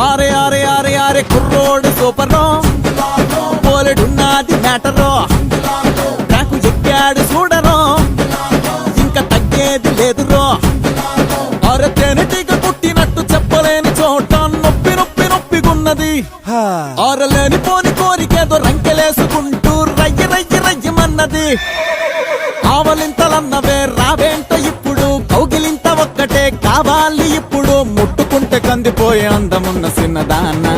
ఆరే ఆరే ఆరే ఆరే కుర్రోడు సూపరో పోలెడున్నది మ్యాటరో నాకు ఎక్కాడు చూడరో ఇంకా తగ్గేది లేదురో అరే తేనెటీగ కుట్టినట్టు చెప్పలేని చోట నొప్పి నొప్పి నొప్పిగున్నది ఆరలేని పోని కోరికేదో రంకెలేసుకుంటూ రయ్య రయ్య రయ్యమన్నది ఆవలింతలన్నవే రావేంట ఇప్పుడు కౌగిలింత ఒక్కటే కావాలి ఇప్పుడు ముట్టుకుంటే కందిపోయే అందమున్న చిన్నదానా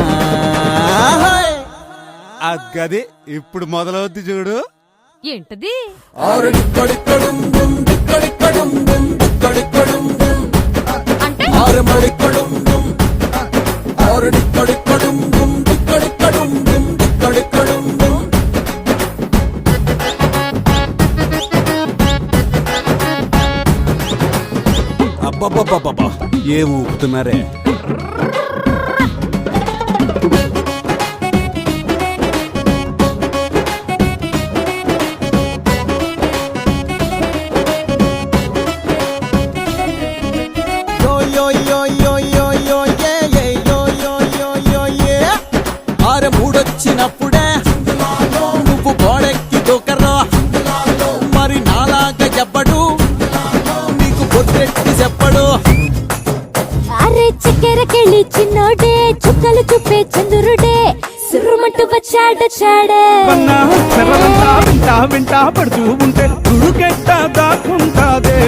అగ్గది ఇప్పుడు మొదలవుద్ది చూడు. ఏంటది? అంటే అబ్బబ్బబ్బబ్బా ఏం ఊపుతున్నారే. మూడొచ్చినప్పుడే నువ్వు గోడెక్కి దూకరా మరి నాలాగా చెప్పడు నీకు పొద్దెట్టి చెప్పడు. అరే చక్కెరకెళ్ళి చిన్నోడే చుక్కలు చూపే చంద్రుడే సురుమంటూ వచ్చాడే వింటా వింటా పడుతూ ఉంటే తుడుకెట్ట దాక్కుంటాదే.